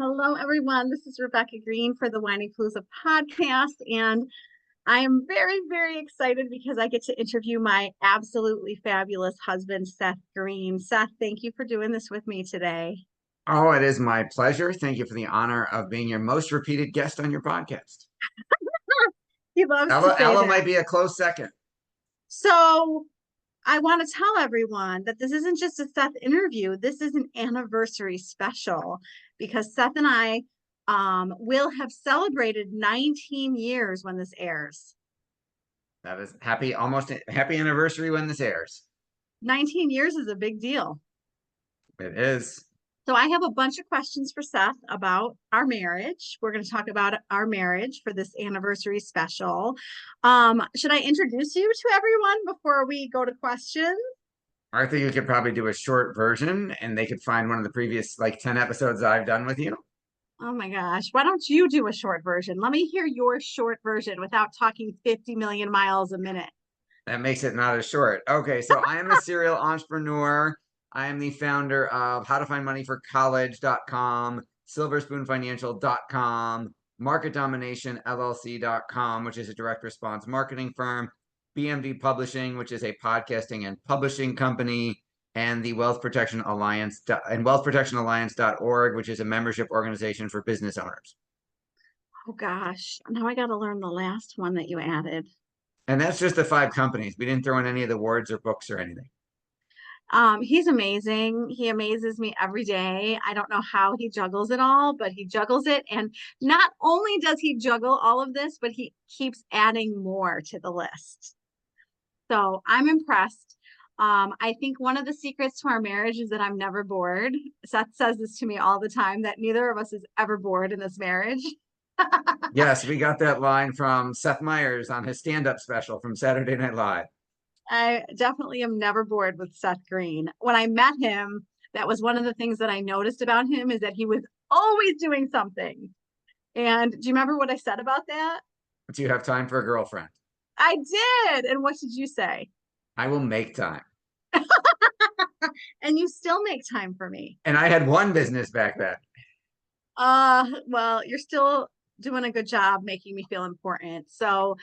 Hello, everyone. This is Rebecca Greene for the Whinypaluza podcast, and I am very, very excited because I get to interview my absolutely fabulous husband, Seth Greene. Seth, thank you for doing this with me today. Oh, it is my pleasure. Thank you for the honor of being your most repeated guest on your podcast. He loves to say Ella that. might be a close second. So, I want to tell everyone that this isn't just a Seth interview. This is an anniversary special because Seth and I will have celebrated 19 years when this airs. That is almost happy anniversary when this airs. 19 years is a big deal. It is. So I have a bunch of questions for Seth about our marriage. We're going to talk about our marriage for this anniversary special. Should I introduce you to everyone before we go to questions? I think you could probably do a short version and they could find one of the previous 10 episodes I've done with you. Oh my gosh. Why don't you do a short version? Let me hear your short version without talking 50 million miles a minute. That makes it not as short. Okay, so I am a serial entrepreneur. I am the founder of howtofindmoneyforcollege.com, silverspoonfinancial.com, Market Domination LLC.com, which is a direct response marketing firm, BMD Publishing, which is a podcasting and publishing company, and the Wealth Protection Alliance and wealthprotectionalliance.org, which is a membership organization for business owners. Oh gosh. Now I got to learn the last one that you added. And that's just the 5 companies. We didn't throw in any of the words or books or anything. He's amazing. He amazes me every day. I don't know how he juggles it all, but he juggles it. And not only does he juggle all of this, but he keeps adding more to the list. So I'm impressed. I think one of the secrets to our marriage is that I'm never bored. Seth says this to me all the time, that neither of us is ever bored in this marriage. Yes, we got that line from Seth Meyers on his stand-up special from Saturday Night Live. I definitely am never bored with Seth Greene. When I met him, that was one of the things that I noticed about him is that he was always doing something. And do you remember what I said about that? Do you have time for a girlfriend? I did. And what did you say? I will make time. And you still make time for me. And I had one business back then. Well, you're still doing a good job making me feel important. So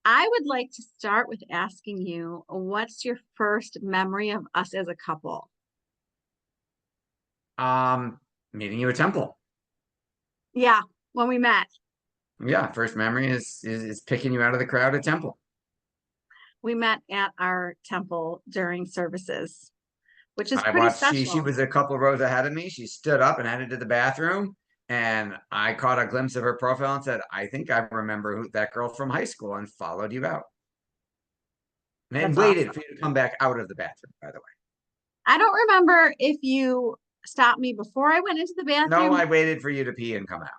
I would like to start with asking you, what's your first memory of us as a couple? Meeting you at Temple. Yeah, when we met. Yeah, first memory is picking you out of the crowd at Temple. We met at our temple during services, which is I pretty watched she special. was a couple rows ahead of me. She stood up and headed to the bathroom. And I caught a glimpse of her profile and said, I think I remember that girl from high school, and followed you out. And That's waited awesome. for you to come back out of the bathroom, by the way. I don't remember if you stopped me before I went into the No, bathroom. I waited for you to pee and come out.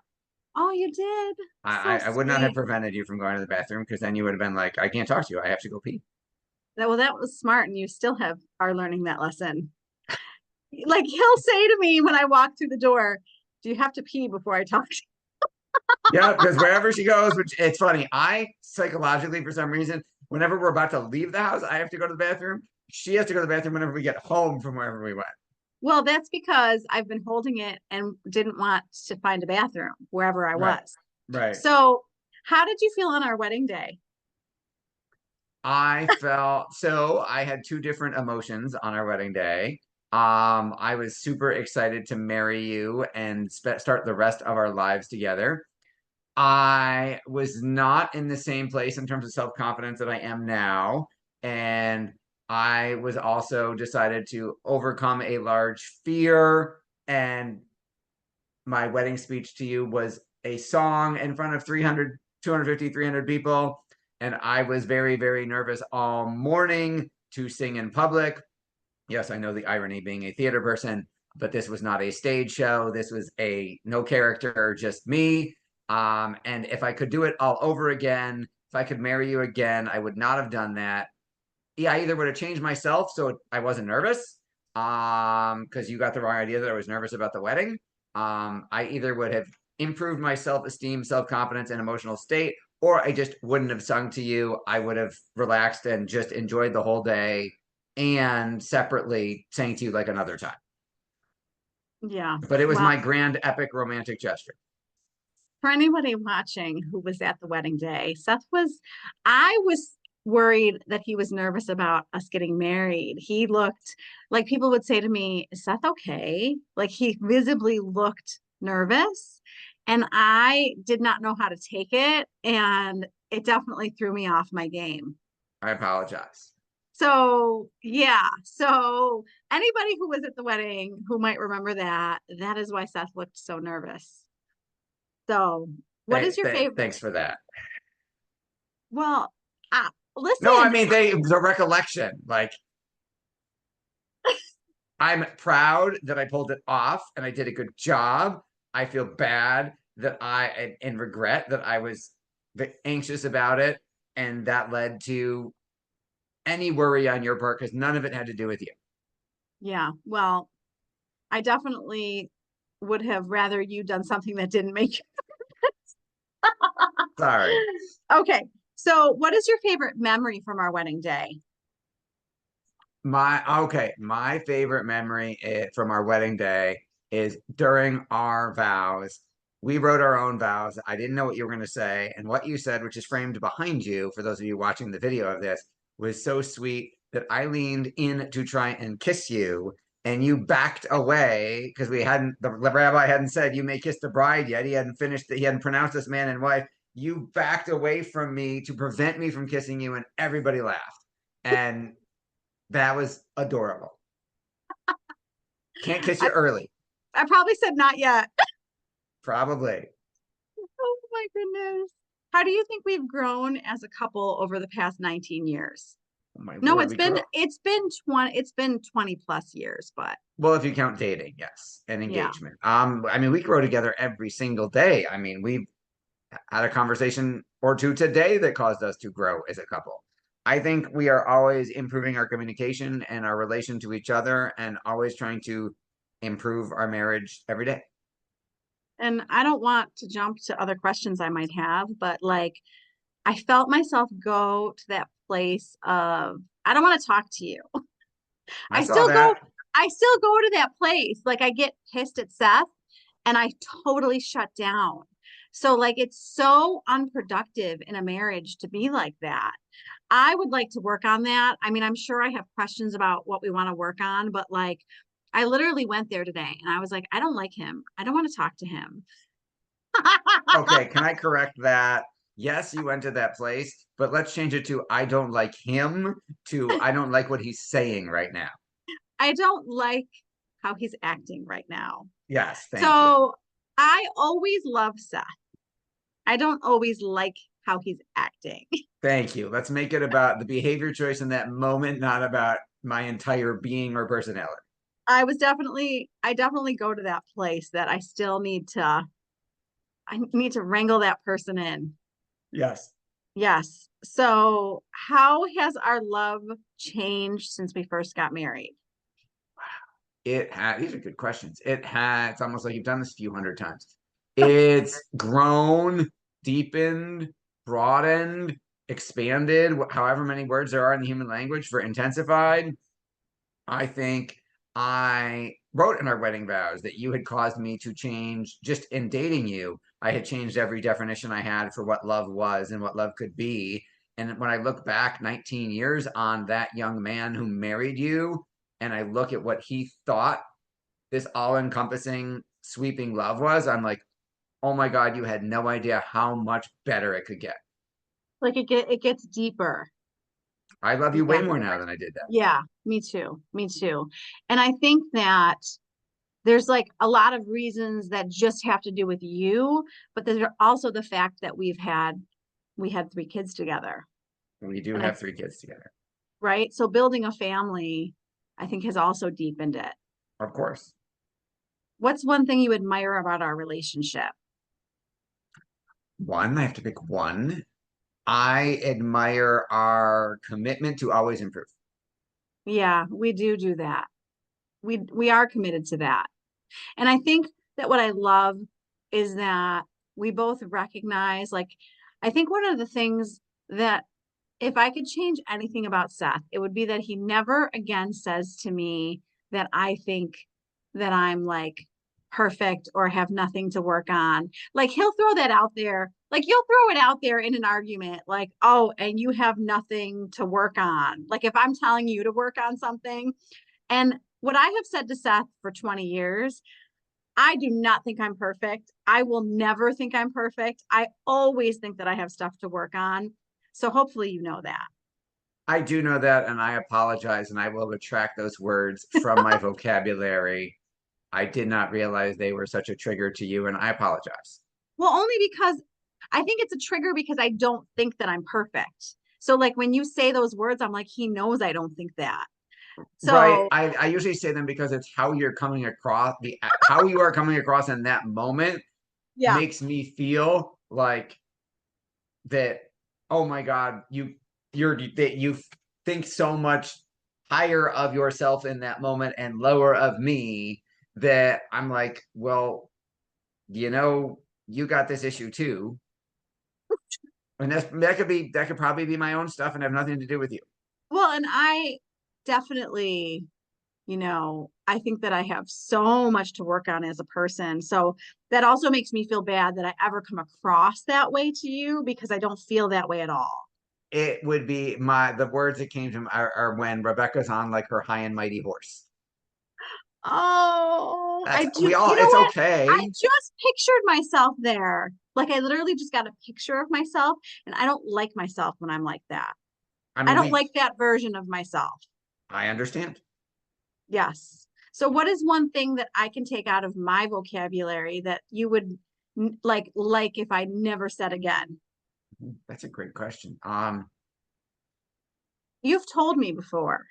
Oh, you did? So I would not have sweet. prevented you from going to the bathroom because then you would have been like, I can't talk to you. I have to go pee. Well, that was smart, and you still are learning that lesson. Like he'll say to me when I walk through the door, "Do you have to pee before I talk to Yeah, because wherever she goes, which it's funny, I psychologically, for some reason, whenever we're about to leave the house, I have to go to the bathroom. She has to go to the bathroom whenever we get home from wherever we went. Well, that's because I've been holding it and didn't want to find a bathroom wherever I Right, was. right. So, how did you feel on our wedding day? I felt so I had two different emotions on our wedding day. I was super excited to marry you and start the rest of our lives together. I was not in the same place in terms of self-confidence that I am now. And I was also decided to overcome a large fear. And my wedding speech to you was a song in front of 300, 250, 300 people. And I was very, very nervous all morning to sing in public. Yes, I know the irony being a theater person, but this was not a stage show. This was a no character, just me. And if I could do it all over again, if I could marry you again, I would not have done that. Yeah, I either would have changed myself so I wasn't nervous, because you got the wrong idea that I was nervous about the wedding. I either would have improved my self-esteem, self-confidence, and emotional state, or I just wouldn't have sung to you. I would have relaxed and just enjoyed the whole day and separately sang to you like another time. Yeah. But it was Well, my grand epic romantic gesture. for anybody watching who was at the wedding day, I was worried that he was nervous about us getting married. He looked like people would say to me, "Is Seth okay?" Like he visibly looked nervous. And I did not know how to take it. And it definitely threw me off my game. I apologize. So, yeah. So, anybody who was at the wedding who might remember that, that is why Seth looked so nervous. So, what is your favorite? Thanks for that. Well, No, I listen, mean the recollection. Like I'm proud that I pulled it off and I did a good job. I feel bad that and regret that I was anxious about it, and that led to any worry on your part because none of it had to do with you. yeah, well, I definitely would have rather you done something that didn't make you. Sorry. Okay. So, what is your favorite memory from our wedding day? My favorite memory from our wedding day is during our vows. We wrote our own vows. I didn't know what you were going to say, and what you said, which is framed behind you for those of you watching the video of this, was so sweet that I leaned in to try and kiss you, and you backed away because the rabbi hadn't said you may kiss the bride yet. He hadn't pronounced us man and wife. You backed away from me to prevent me from kissing you, and everybody laughed. And that was adorable. Can't kiss you I, early. I probably said not yet. Probably. Oh my goodness. How do you think we've grown as a couple over the past 19 years? Oh my No, word, we grow. it's been 20 plus years, but Well, if you count dating, yes, and yeah. engagement. I mean, we grow together every single day. I mean, we've had a conversation or two today that caused us to grow as a couple. I think we are always improving our communication and our relation to each other and always trying to improve our marriage every day. And I don't want to jump to other questions I might have, but like I felt myself go to that place of I don't want to talk to you. I I saw still go that. I still go to that place. Like I get pissed at Seth and I totally shut down. So like it's so unproductive in a marriage to be like that. I would like to work on that. I mean, I'm sure I have questions about what we want to work on, but like I literally went there today and I was like, I don't like him. I don't want to talk to him. Okay, can I correct that? Yes, you went to that place, but let's change it to I don't like him to I don't like what he's saying right now. I don't like how he's acting right now. Yes, thank you. So I always love Seth. I don't always like how he's acting. Thank you. Let's make it about the behavior choice in that moment, not about my entire being or personality. I definitely go to that place that I need to wrangle that person in. Yes. Yes. So how has our love changed since we first got married? These are good questions. It's almost like you've done this a few hundred times. It's grown, deepened, broadened, expanded, however many words there are in the human language for intensified. I think I wrote in our wedding vows that you had caused me to change just in dating you. I had changed every definition I had for what love was and what love could be. And when I look back 19 years on that young man who married you, and I look at what he thought this all encompassing, sweeping love was, I'm like, oh my God, you had no idea how much better it could get. Like it gets deeper. I love you way Yeah. more now than I did that. Yeah, me too. Me too. And I think that there's like a lot of reasons that just have to do with you, but there's also the fact that we had three kids together. We do And I have three kids together. right? So building a family, I think has also deepened it. Of course. What's one thing you admire about our relationship? One, I have to pick one. I admire our commitment to always improve. Yeah, we do that. We are committed to that. And I think that what I love is that we both recognize like I think one of the things that if I could change anything about Seth, it would be that he never again says to me that I think that I'm like perfect or have nothing to work on. Like he'll throw that out there. Like you'll throw it out there in an argument, like, oh, and you have nothing to work on. Like if I'm telling you to work on something, and what I have said to Seth for 20 years, I do not think I'm perfect. I will never think I'm perfect. I always think that I have stuff to work on. So hopefully you know that. I do know that, and I apologize, and I will retract those words from my vocabulary. I did not realize they were such a trigger to you, and I apologize. Well, only because I think it's a trigger because I don't think that I'm perfect. So like when you say those words, I'm like, he knows I don't think that. Right. So I usually say them because it's how you're coming across how you are coming across in that moment yeah. makes me feel like that, oh my God, you think so much higher of yourself in that moment and lower of me that I'm like, well, you got this issue too. And that could probably be my own stuff and have nothing to do with you. Well, and I definitely, I think that I have so much to work on as a person. So that also makes me feel bad that I ever come across that way to you because I don't feel that way at all. It would be the words that came to me are when Rebecca's on like her high and mighty horse. Oh, That's we all it's what? I okay. just pictured myself there. Like I literally just got a picture of myself, and I don't like myself when I'm like that. I I mean, don't like that version of myself. I understand. Yes. So what is one thing that I can take out of my vocabulary that you would like if I never said again? That's a great question. You've told me before.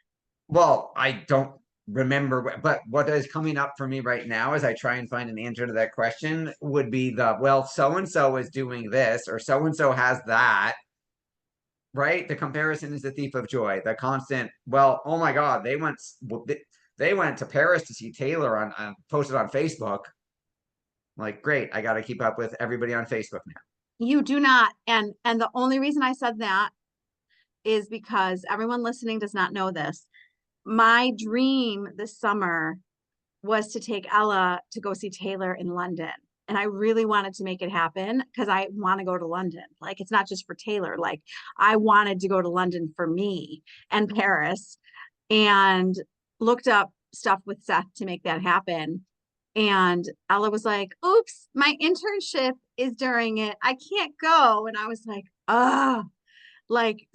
Well, I don't remember, but what is coming up for me right now as I try and find an answer to that question would be well, so and so is doing this, or so and so has that, right? The comparison is the thief of joy. The constant, well, oh my God, they went to Paris to see Taylor on posted on Facebook. Like, great, I got to keep up with everybody on Facebook now. You do not. And the only reason I said that is because everyone listening does not know this. My dream this summer was to take Ella to go see Taylor in London. And I really wanted to make it happen because I want to go to London. Like, it's not just for Taylor. Like, I wanted to go to London for me and Paris and looked up stuff with Seth to make that happen. And Ella was like, oops, my internship is during it. I can't go. And I was like, oh, like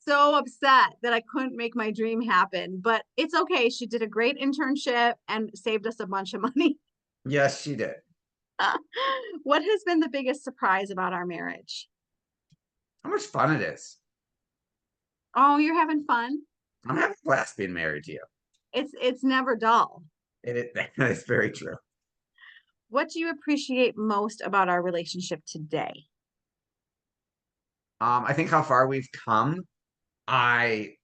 so upset that I couldn't make my dream happen. But it's okay. She did a great internship and saved us a bunch of money. Yes, she did. What has been the biggest surprise about our marriage? How much fun it is. Oh, you're having fun. I'm having a blast being married to you. It's never dull. That is very true. What do you appreciate most about our relationship today? I think how far we've come. I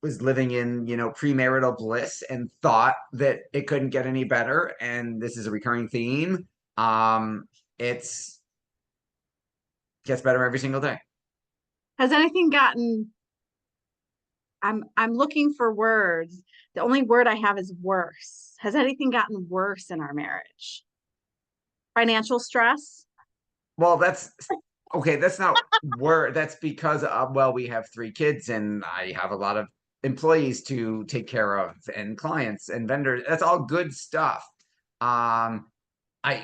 was living in, premarital bliss and thought that it couldn't get any better. And this is a recurring theme. It's gets better every single day. Has anything gotten I'm looking for words. The only word I have is worse. Has anything gotten worse in our marriage? Financial stress? Well, that's okay. That's not word. That's because well, we have three kids and I have a lot of employees to take care of and clients and vendors. That's all good stuff. Um,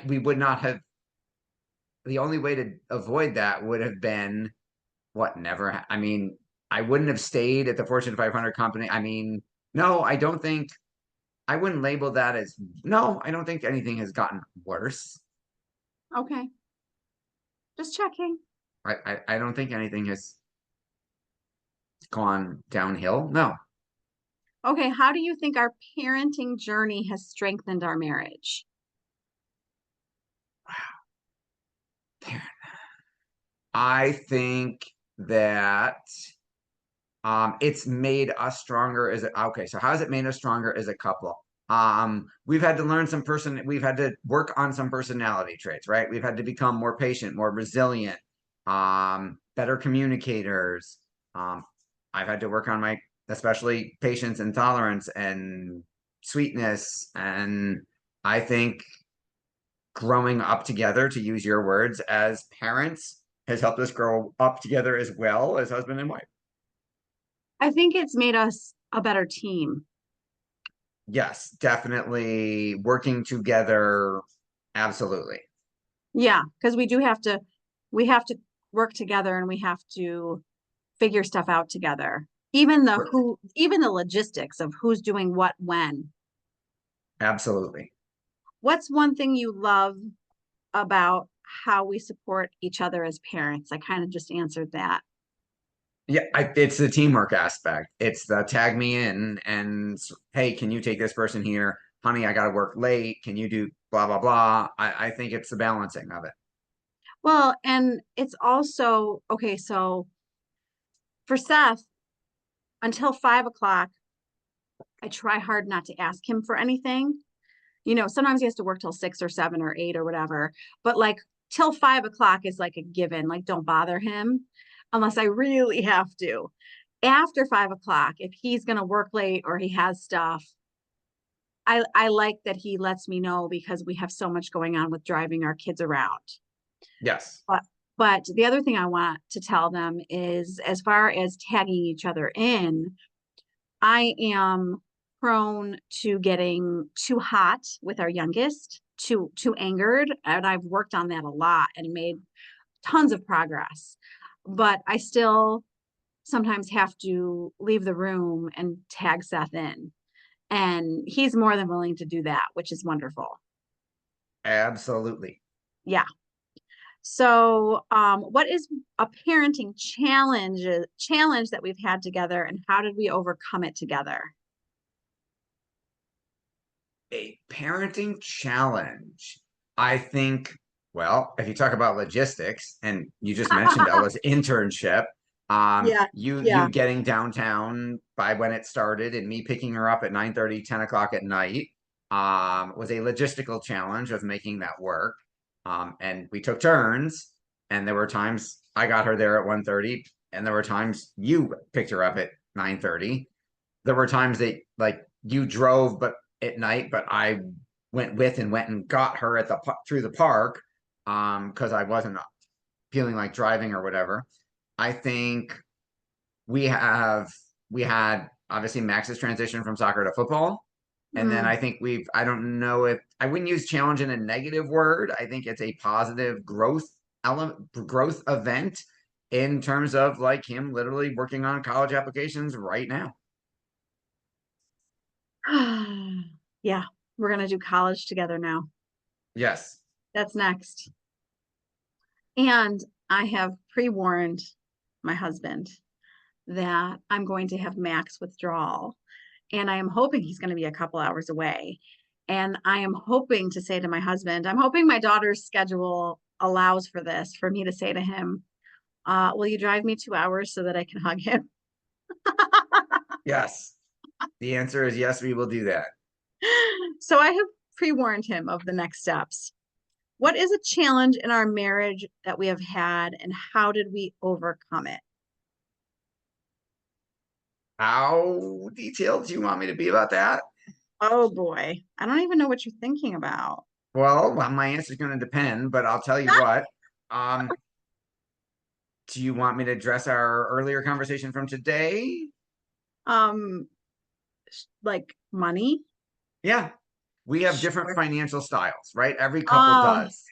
we would not have the only way to avoid that would have been what never. I mean, I wouldn't have stayed at the Fortune 500 company. I mean, no, I don't think I wouldn't label that as no. I don't think anything has gotten worse. Okay, just checking. I don't think anything has gone downhill. No. Okay, how do you think our parenting journey has strengthened our marriage? I think that it's made us stronger as okay, so how has it made us stronger as a couple? We've had to we've had to work on some personality traits, right? We've had to become more patient, more resilient, better communicators. Um, I've had to work on my especially patience and tolerance and sweetness. And I think growing up together, to use your words, as parents has helped us grow up together as well as husband and wife. I think it's made us a better team. Yes, definitely working together. Absolutely. Yeah, because we have to work together and we have to figure stuff out together. Even the logistics of who's doing what when. Absolutely. What's one thing you love about how we support each other as parents? I kind of just answered that. Yeah, it's the teamwork aspect. It's the tag me in and hey, can you take this person here? Honey, I got to work late. Can you do blah, blah, blah? I think it's the balancing of it. Well, and it's also okay. So for Seth, until 5 o'clock, I try hard not to ask him for anything. Sometimes he has to work till 6 or 7 or 8 or whatever, but like till 5 o'clock is like a given. Like, don't bother him unless I really have to. After 5 o'clock, if he's going to work late or he has stuff, I like that he lets me know because we have so much going on with driving our kids around. Yes. But but the other thing I want to tell them is as far as tagging each other in, I am prone to getting too hot with our youngest, too angered, and I've worked on that a lot and made tons of progress. But I still sometimes have to leave the room and tag Seth in. And he's more than willing to do that, which is wonderful. Absolutely. Yeah. So, what is a parenting challenge that we've had together, and how did we overcome it together? A parenting challenge. I think, well, if you talk about logistics, and you just mentioned Ella's internship, Yeah, you yeah. getting downtown by when it started and me picking her up at 9:30, 10 o'clock at night, was a logistical challenge of making that work. And we took turns, and there were times I got her there at 1:30, and there were times you picked her up at 9:30. There were times that like you drove, but at night, but I went and got her at the through the park because I wasn't feeling like driving or whatever. I think we have we had obviously Max's transition from soccer to football. And then Mm. I think I don't know if I wouldn't use challenge in a negative word. I think it's a positive growth event in terms of like him literally working on college applications right now. Yeah, we're gonna do college together now. Yes. That's next. And I have pre-warned my husband that I'm going to have max withdrawal. And I am hoping he's going to be a couple hours away. And I am hoping to say to my husband, I'm hoping my daughter's schedule allows for this, for me to say to him, will you drive me 2 hours so that I can hug him? Yes. The answer is yes, we will do that. So I have pre-warned him of the next steps. What is a challenge in our marriage that we have had, and how did we overcome it? How detailed do you want me to be about that? Oh boy, I don't even know what you're thinking about. Well, my answer is going to depend, but I'll tell you what. Um, do you want me to address our earlier conversation from today? Um, like money? Yeah, we have different Sure. financial styles, right? Every couple Oh, does.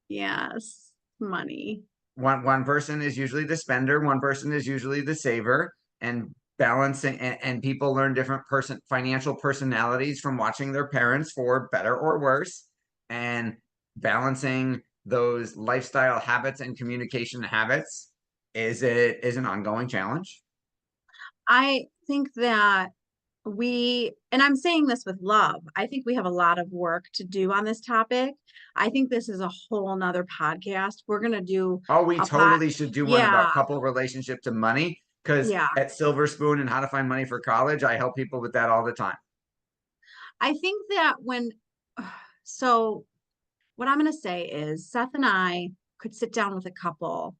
yes, money. One person is usually the spender, one person is usually the saver, and balancing and people learn different financial personalities from watching their parents for better or worse, and balancing those lifestyle habits and communication habits is an ongoing challenge. I think that and I'm saying this with love, I think we have a lot of work to do on this topic. I think this is a whole nother podcast. We're going to do Oh, we a pot. totally should do one about Yeah, couple relationship to money because yeah. at Silver Spoon and how to find money for college, I help people with that all the time. I think that so what I'm going to say is Seth and I could sit down with a couple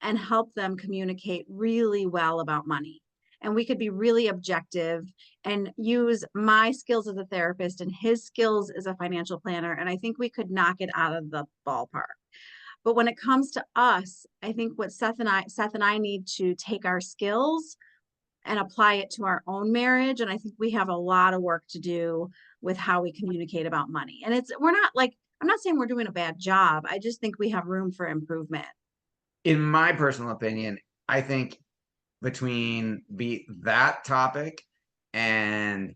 and help them communicate really well about money. and we could be really objective and use my skills as a therapist and his skills as a financial planner. And I think we could knock it out of the ballpark. But when it comes to us, I think what Seth and I need to take our skills and apply it to our own marriage. And I think we have a lot of work to do with how we communicate about money. And we're not like, I'm not saying we're doing a bad job. I just think we have room for improvement. In my personal opinion, I think between that topic and,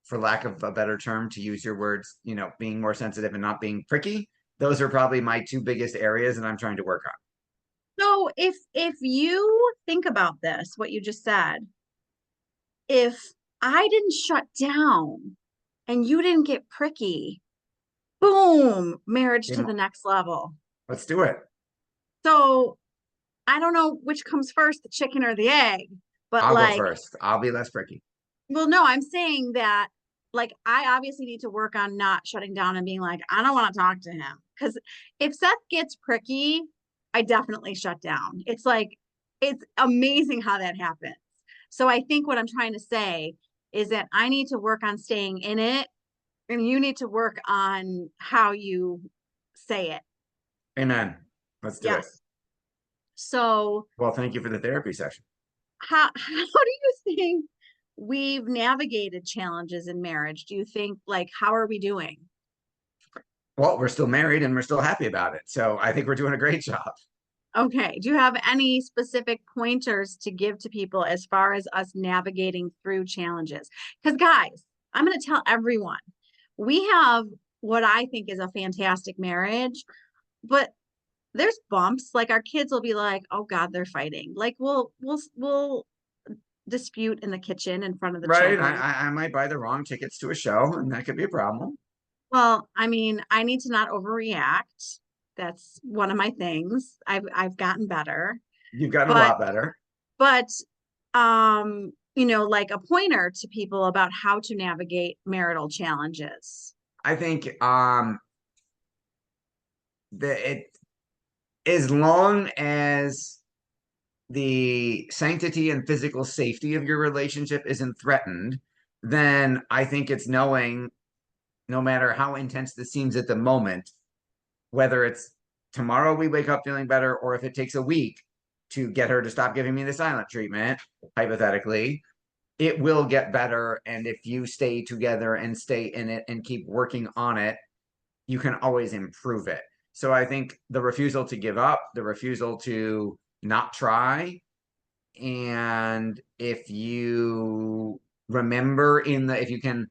for lack of a better term, to use your words, being more sensitive and not being pricky, those are probably my two biggest areas that I'm trying to work on. So if you think about this, what you just said, if I didn't shut down and you didn't get pricky, boom, marriage to the next level. Let's do it. So I don't know which comes first, the chicken or the egg, but I'll go like, first. I'll be less pricky. well, no, I'm saying that like I obviously need to work on not shutting down and being like, I don't want to talk to him. Because if Seth gets pricky, I definitely shut down. It's like, it's amazing how that happens. So I think what I'm trying to say is that I need to work on staying in it, and you need to work on how you say it. Amen. Let's do it. Yes. So Well, thank you for the therapy session. how do you think we've navigated challenges in marriage? Do you think, like, how are we doing? Well, we're still married and we're still happy about it. So I think we're doing a great job. Okay. Do you have any specific pointers to give to people as far as us navigating through challenges? Because, guys, I'm going to tell everyone we have what I think is a fantastic marriage, but there's bumps. Like our kids will be like, "Oh God, they're fighting." Like we'll dispute in the kitchen in front of the Right. children. I might buy the wrong tickets to a show, and that could be a problem. Well, I mean, I need to not overreact. That's one of my things. I've gotten better, You've gotten a but lot better. but like a pointer to people about how to navigate marital challenges. I think that as long as the sanctity and physical safety of your relationship isn't threatened, then I think it's knowing, no matter how intense this seems at the moment, whether it's tomorrow we wake up feeling better or if it takes a week to get her to stop giving me the silent treatment, hypothetically, it will get better. And if you stay together and stay in it and keep working on it, you can always improve it. So I think the refusal to give up, the refusal to not try, and if you remember if you can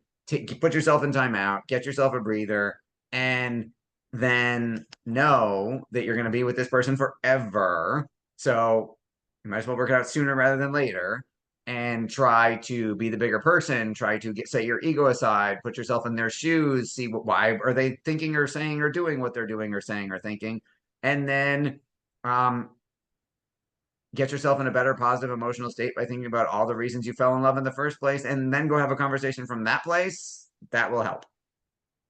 put yourself in timeout, get yourself a breather, and then know that you're going to be with this person forever. So you might as well work it out sooner rather than later, and try to be the bigger person, try to set your ego aside, put yourself in their shoes, see why are they thinking or saying or doing what they're doing or saying or thinking, and then get yourself in a better positive emotional state by thinking about all the reasons you fell in love in the first place, and then go have a conversation from that place. That will help.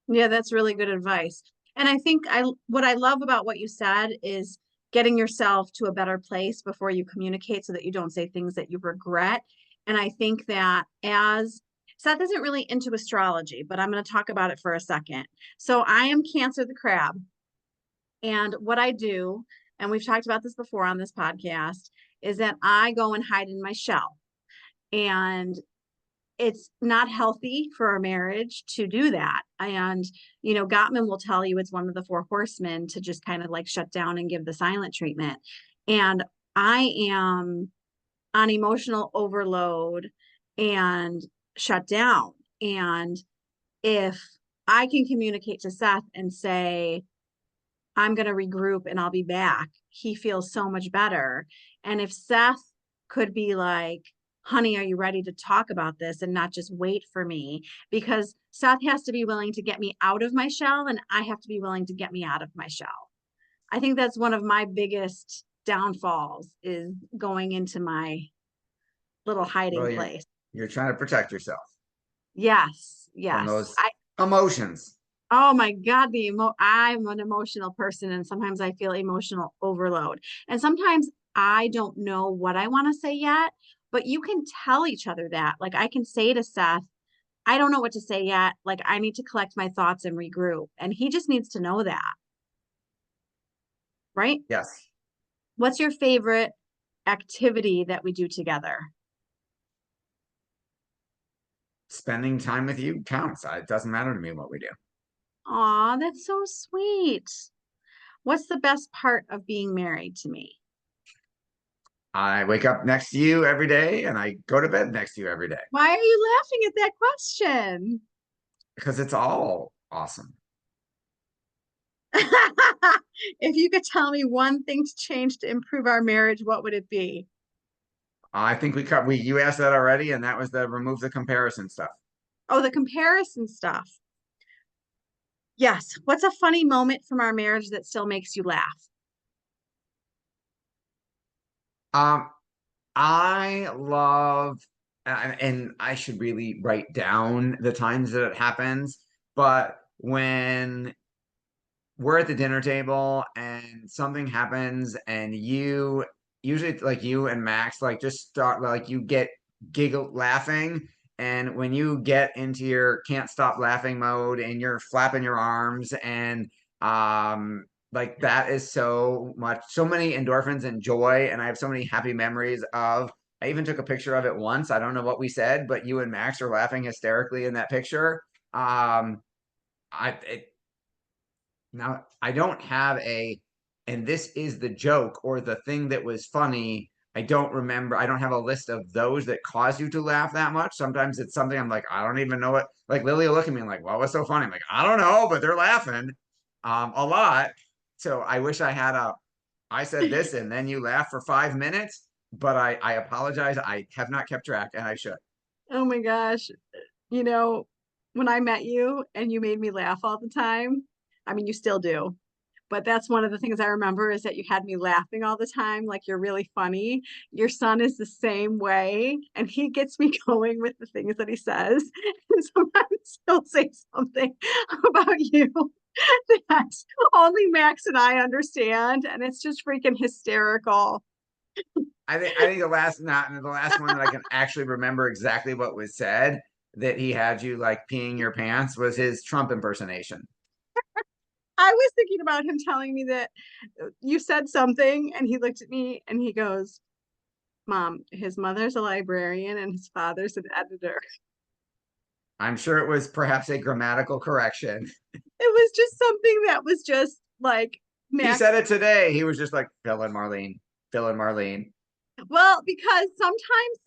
Yeah, that's really good advice. And I think what I love about what you said is getting yourself to a better place before you communicate so that you don't say things that you regret. And I think that as Seth isn't really into astrology, but I'm going to talk about it for a second. So I am Cancer the Crab. And what I do, and we've talked about this before on this podcast, is that I go and hide in my shell. And it's not healthy for a marriage to do that. And, Gottman will tell you it's one of the four horsemen to just kind of like shut down and give the silent treatment. And I am on emotional overload and shut down. And if I can communicate to Seth and say, I'm going to regroup and I'll be back, he feels so much better. And if Seth could be like, honey, are you ready to talk about this and not just wait for me? Because Seth has to be willing to get me out of my shell and I have to be willing to get me out of my shell. I think that's one of my biggest downfalls is going into my little hiding place. You're trying to protect yourself. Yes. From those emotions. Oh my God, I'm an emotional person and sometimes I feel emotional overload. And sometimes I don't know what I want to say yet, but you can tell each other that. Like I can say to Seth, I don't know what to say yet. Like I need to collect my thoughts and regroup. And he just needs to know that, right? Yes. What's your favorite activity that we do together? Spending time with you counts. It doesn't matter to me what we do. Aw, that's so sweet. What's the best part of being married to me? I wake up next to you every day and I go to bed next to you every day Why are you laughing at that question? because it's all awesome. If you could tell me one thing to change to improve our marriage, what would it be? I think we you asked that already, and that was the remove the comparison stuff. Oh, the comparison stuff. Yes. What's a funny moment from our marriage that still makes you laugh? Um, I love, and I should really write down the times that it happens, but when we're at the dinner table and something happens and you usually like you and Max like just start like you get giggle laughing, and when you get into your can't stop laughing mode and you're flapping your arms and like that is so many endorphins and joy, and I have so many happy memories of. I even took a picture of it once. I don't know what we said, but you and Max are laughing hysterically in that picture. I now, I don't have and this is the joke or the thing that was funny. I don't remember. I don't have a list of those that cause you to laugh that much. Sometimes it's something I'm like, I don't even know what. Like Lily will look at me and like, what was so funny? I'm like, I don't know, but they're laughing a lot. So I wish I had I said this and then you laugh for 5 minutes, but I apologize. I have not kept track and I should. Oh my gosh. You know, when I met you and you made me laugh all the time, I mean, you still do, but that's one of the things I remember is that you had me laughing all the time. Like you're really funny. Your son is the same way, and he gets me going with the things that he says. And sometimes he'll say something about you that only Max and I understand, and it's just freaking hysterical. I think the last one that I can actually remember exactly what was said that he had you like peeing your pants was his Trump impersonation. I was thinking about him telling me that you said something, and he looked at me and he goes, Mom, his mother's a librarian and his father's an editor. I'm sure it was perhaps a grammatical correction. It was just something that was just like He said Max. it today. He was just like Phil and Marlene, Phil and Marlene. Well, because sometimes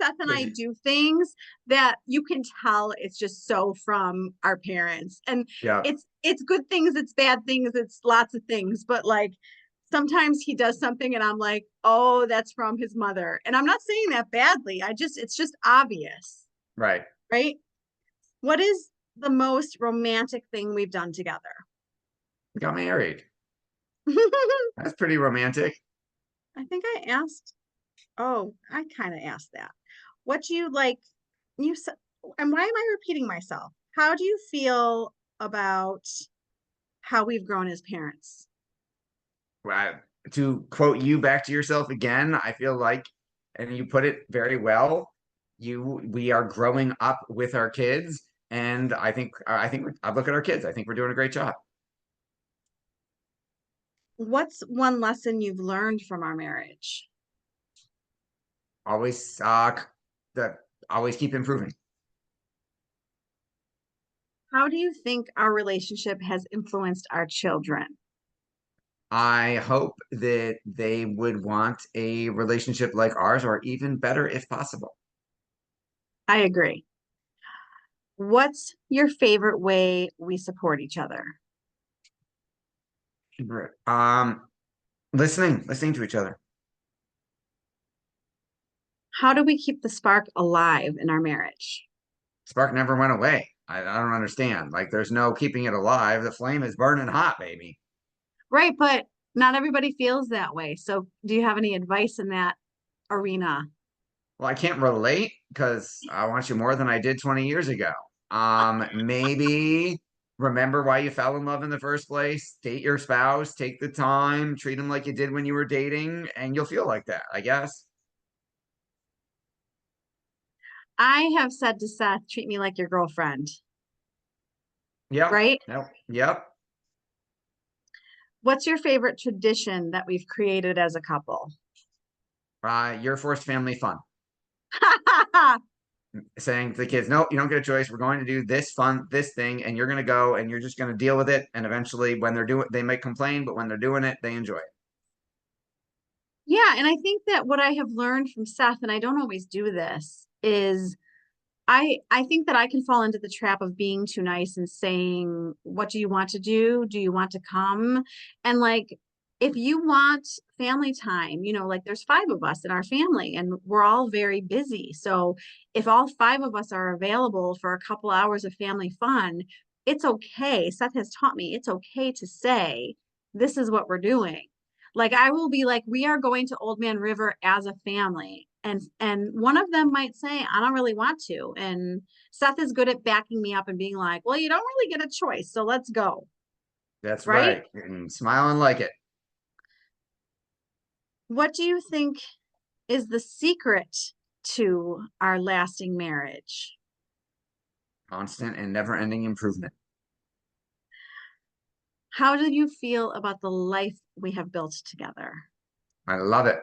Seth and I Because do things that you can tell it's just so from our parents. And yeah, it's good things, it's bad things, it's lots of things, but like sometimes he does something and I'm like, "Oh, that's from his mother." And I'm not saying that badly. It's just obvious, right. right? What is the most romantic thing we've done together? We got married. I That's pretty romantic. think I asked. Oh, I kind of asked that. What do you like? You said, and why am I repeating myself? How do you feel about how we've grown as parents? Uh, to quote you back to yourself again, I feel like, and you put it very well. We are growing up with our kids, and I look at our kids. I think we're doing a great job. What's one lesson you've learned from our marriage? Always the always keep improving. How do you think our relationship has influenced our children? I hope that they would want a relationship like ours, or even better if possible. I agree. What's your favorite way we support each other? Um, listening to each other. How do we keep the spark alive in our marriage? Spark never went away. I don't understand. Like, there's no keeping it alive. The flame is burning hot, baby. Right, but not everybody feels that way. So, do you have any advice in that arena? Well, I can't relate because I want you more than I did 20 years ago. Maybe remember why you fell in love in the first place. Date your spouse, take the time, treat them like you did when you were dating, and you'll feel like that, I guess. I have said to Seth, treat me like your girlfriend, Yep. right? Yep. Yep. What's your favorite tradition that we've created as a couple? Your forced family fun. Saying to the kids, no, you don't get a choice. We're going to do this thing, and you're going to go and you're just going to deal with it. And eventually, when they're doing, they might complain, but when they're doing it, they enjoy it. Yeah, and I think that what I have learned from Seth, and I don't always do this, is I think that I can fall into the trap of being too nice and saying, "What do you want to do? Do you want to come?" And like, if you want family time, like there's five of us in our family and we're all very busy. So if all five of us are available for a couple hours of family fun, it's okay. Seth has taught me it's okay to say, "This is what we're doing." Like I will be like, we are going to Old Man River as a family. And one of them might say, I don't really want to. And Seth is good at backing me up and being like, well, you don't really get a choice. So let's go. That's Right? right. And smiling like it. What do you think is the secret to our lasting marriage? Constant and never-ending improvement. How do you feel about the life we have built together? I love it.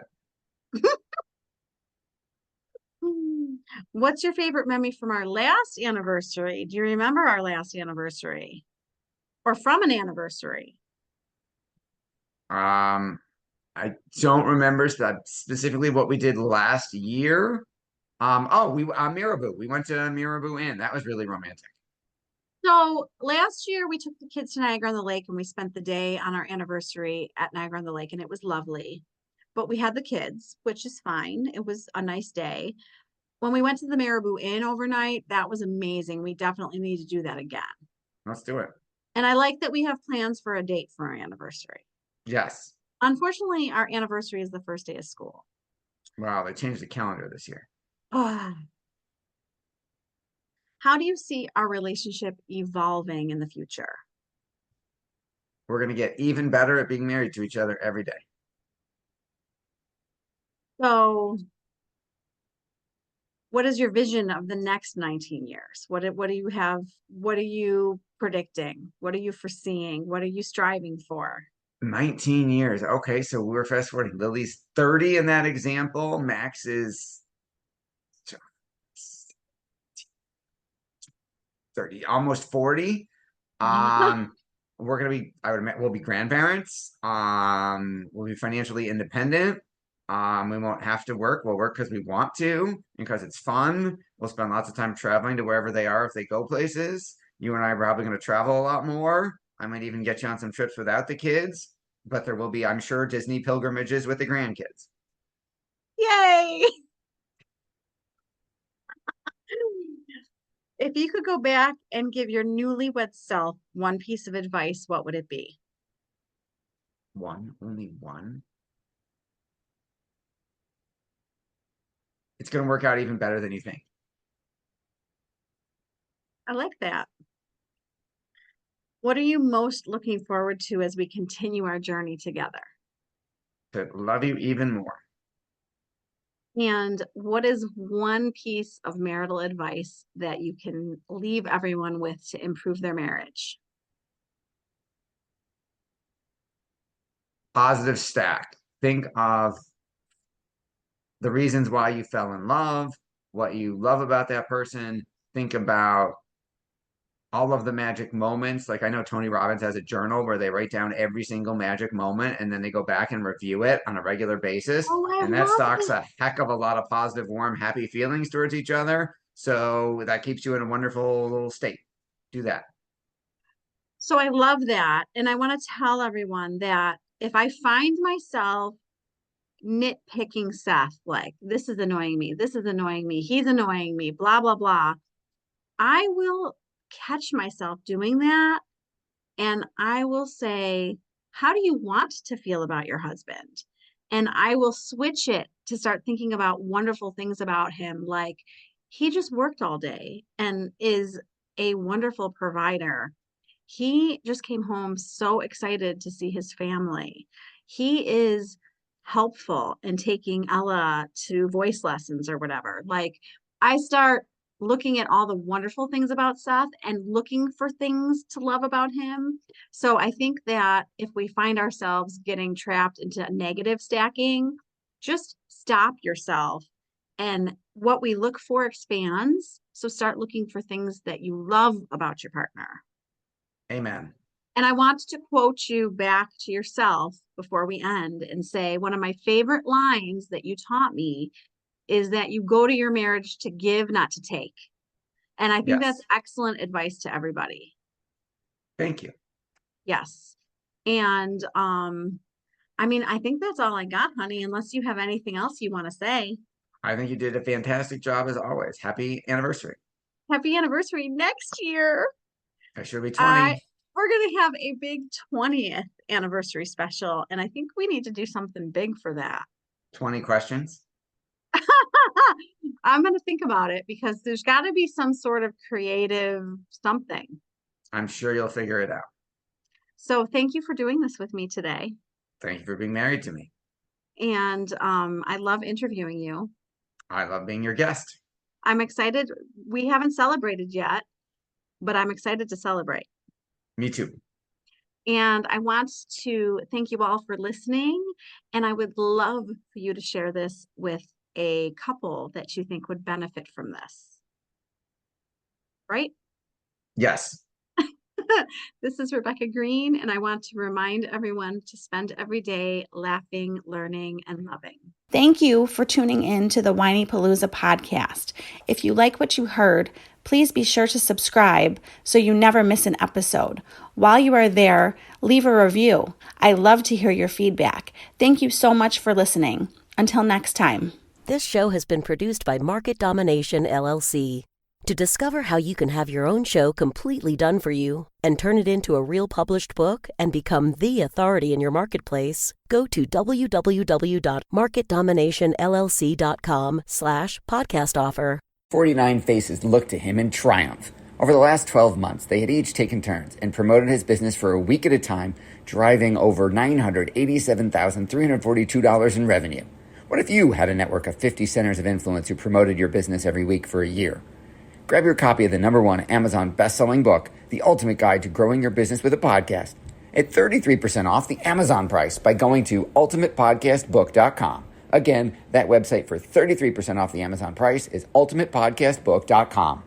Hmm. What's your favorite memory from our last anniversary? Do you remember our last anniversary or from an anniversary? Um, I don't remember specifically what we did last year. Oh, we Mirabu. We went to Mirabu Inn. That was really romantic. So last year we took the kids to Niagara on the Lake and we spent the day on our anniversary at Niagara on the Lake and it was lovely. But we had the kids, which is fine. It was a nice day. When we went to the Marabou Inn overnight, that was amazing. We definitely need to do that again. Let's do it. And I like that we have plans for a date for our anniversary. Yes. Unfortunately, our anniversary is the first day of school. Wow, they changed the calendar this year. How do you see our relationship evolving in the future? We're gonna get even better at being married to each other every day. So what is your vision of the next 19 years? What do you have? What are you predicting? What are you foreseeing? What are you striving for? 19 years. Okay, so we're fast forwarding. Lily's 30 in that example. Max is 30, almost 40. Um, we're gonna be, we'll be grandparents. We'll be financially independent. We won't have to work. We'll work because we want to, because it's fun. We'll spend lots of time traveling to wherever they are if they go places. You and I are probably going to travel a lot more. I might even get you on some trips without the kids, but there will be, I'm sure, Disney pilgrimages with the grandkids. Yay! If you could go back and give your newlywed self one piece of advice, what would it be? One, only one. It's going to work out even better than you think. I like that. What are you most looking forward to as we continue our journey together? To love you even more. And what is one piece of marital advice that you can leave everyone with to improve their marriage? Positive stack. Think of the reasons why you fell in love, what you love about that person. Think about all of the magic moments. Like I know Tony Robbins has a journal where they write down every single magic moment and then they go back and review it on a regular basis. Oh, I And that love stocks that. a heck of a lot of positive, warm, happy feelings towards each other. So that keeps you in a wonderful little state. Do that. So I love that. And I want to tell everyone that if I find myself nitpicking Seth, like this is annoying me, this is annoying me, he's annoying me, blah, blah, blah, I will catch myself doing that. And I will say, how do you want to feel about your husband? And I will switch it to start thinking about wonderful things about him. Like he just worked all day and is a wonderful provider. He just came home so excited to see his family. He is helpful in taking Ella to voice lessons or whatever. Like I start looking at all the wonderful things about Seth and looking for things to love about him. So I think that if we find ourselves getting trapped into negative stacking, just stop yourself. And what we look for expands. So start looking for things that you love about your partner. Amen. And I want to quote you back to yourself before we end and say, one of my favorite lines that you taught me is that you go to your marriage to give, not to take. And I think that's Yes. excellent advice to everybody. Thank you. Yes. And I mean, I think that's all I got, honey, unless you have anything else you want to say. I think you did a fantastic job as always. Happy anniversary. Happy anniversary next year. I should be I 20. We're gonna have a big 20th anniversary special, and I think we need to do something big for that. 20 questions. I'm gonna think about it because there's got to be some sort of creative something. I'm sure you'll figure it out. So thank you for doing this with me today. Thank you for being married to me. And I love interviewing you. I love being your guest. I'm excited. We haven't celebrated yet, but I'm excited to celebrate. Me too. And I want to thank you all for listening. And I would love for you to share this with a couple that you think would benefit from this. Right? Yes. This is Rebecca Greene, and I want to remind everyone to spend every day laughing, learning, and loving. Thank you for tuning in to the Whinypaluza podcast. If you like what you heard, please be sure to subscribe so you never miss an episode. While you are there, leave a review. I love to hear your feedback. Thank you so much for listening. Until next time. This show has been produced by Market Domination LLC. To discover how you can have your own show completely done for you and turn it into a real published book and become the authority in your marketplace, go to www.marketdominationllc.com/podcast offer. 49 faces looked to him in triumph. Over the last 12 months, they had each taken turns and promoted his business for a week at a time, driving over $987,342 in revenue. What if you had a network of 50 centers of influence who promoted your business every week for a year? Grab your copy of the #1 Amazon best-selling book, The Ultimate Guide to Growing Your Business with a Podcast, at 33% off the Amazon price by going to ultimatepodcastbook.com. Again, that website for 33% off the Amazon price is ultimatepodcastbook.com.